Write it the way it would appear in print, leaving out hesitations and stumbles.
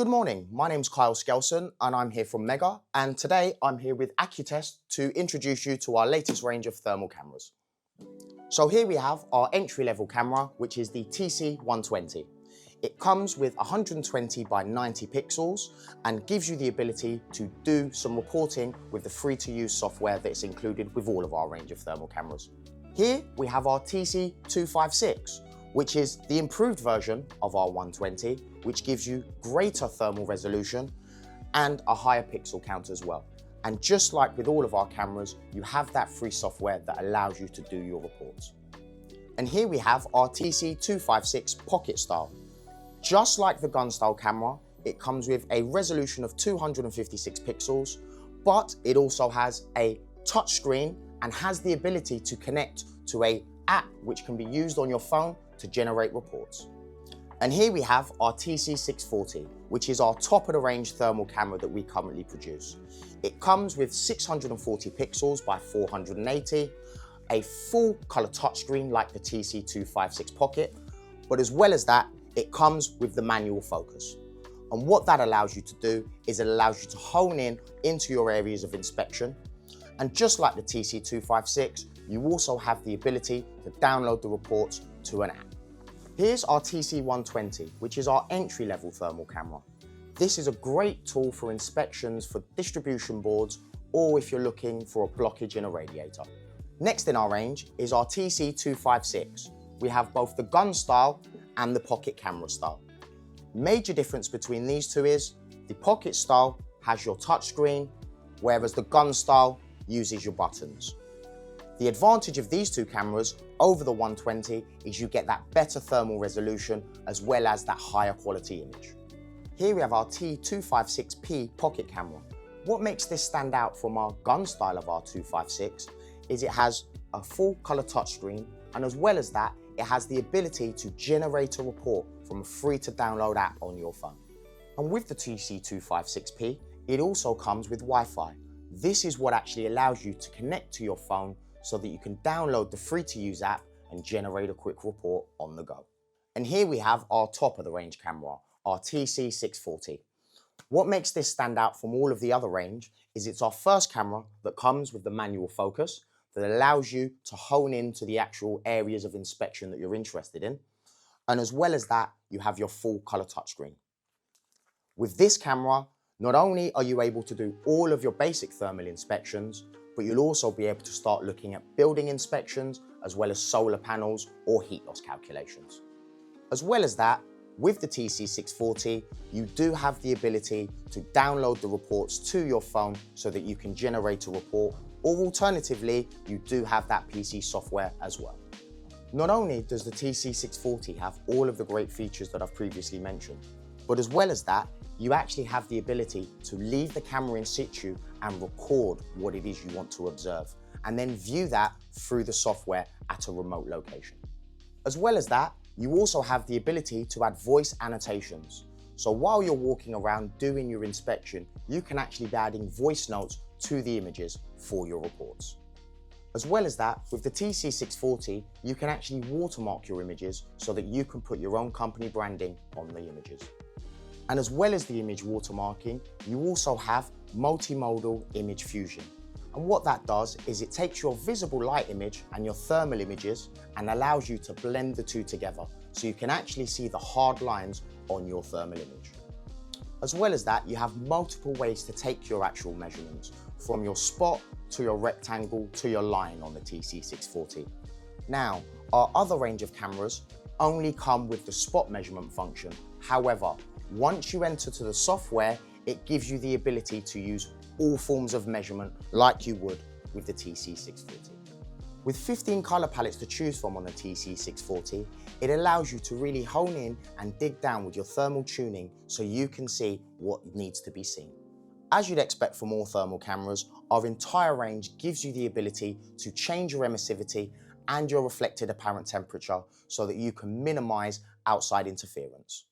Good morning, my name's Kyle Skelson and I'm here from Megger, and today I'm here with Acutest to introduce you to our latest range of thermal cameras. So here we have our entry-level camera, which is the TC120. It comes with 120 by 90 pixels and gives you the ability to do some reporting with the free-to-use software that's included with all of our range of thermal cameras. Here we have our TC256, which is the improved version of our 120, which gives you greater thermal resolution and a higher pixel count as well. And just like with all of our cameras, you have that free software that allows you to do your reports. And here we have our TC256 Pocket Style. Just like the gun style camera, it comes with a resolution of 256 pixels, but it also has a touch screen and has the ability to connect to an app which can be used on your phone to generate reports. And here we have our TC640, which is our top of the range thermal camera that we currently produce. It comes with 640 pixels by 480, a full color touchscreen like the TC256 Pocket, but as well as that, it comes with the manual focus. And what that allows you to do is it allows you to hone in into your areas of inspection. And just like the TC256, you also have the ability to download the reports to an app. Here's our TC120, which is our entry-level thermal camera. This is a great tool for inspections for distribution boards or if you're looking for a blockage in a radiator. Next in our range is our TC256. We have both the gun style and the pocket camera style. Major difference between these two is the pocket style has your touchscreen, whereas the gun style uses your buttons. The advantage of these two cameras over the 120 is you get that better thermal resolution as well as that higher quality image. Here we have our T256P pocket camera. What makes this stand out from our gun style of our 256 is it has a full color touchscreen, and as well as that, it has the ability to generate a report from a free to download app on your phone. And with the TC256P, it also comes with Wi-Fi. This is what actually allows you to connect to your phone so that you can download the free-to-use app and generate a quick report on the go. And here we have our top of the range camera, our TC640. What makes this stand out from all of the other range is it's our first camera that comes with the manual focus that allows you to hone into the actual areas of inspection that you're interested in. And as well as that, you have your full color touchscreen. With this camera, not only are you able to do all of your basic thermal inspections, but you'll also be able to start looking at building inspections as well as solar panels or heat loss calculations. As well as that, with the TC640, you do have the ability to download the reports to your phone so that you can generate a report, or alternatively, you do have that PC software as well. Not only does the TC640 have all of the great features that I've previously mentioned, but as well as that, you actually have the ability to leave the camera in situ and record what it is you want to observe, and then view that through the software at a remote location. As well as that, you also have the ability to add voice annotations. So while you're walking around doing your inspection, you can actually be adding voice notes to the images for your reports. As well as that, with the TC640, you can actually watermark your images so that you can put your own company branding on the images. And as well as the image watermarking, you also have multimodal image fusion. And what that does is it takes your visible light image and your thermal images and allows you to blend the two together so you can actually see the hard lines on your thermal image. As well as that, you have multiple ways to take your actual measurements, from your spot to your rectangle to your line on the TC640. Now, our other range of cameras only come with the spot measurement function. However, once you enter to the software, it gives you the ability to use all forms of measurement like you would with the TC640. With 15 color palettes to choose from on the TC640, it allows you to really hone in and dig down with your thermal tuning so you can see what needs to be seen. As you'd expect from all thermal cameras, our entire range gives you the ability to change your emissivity and your reflected apparent temperature so that you can minimize outside interference.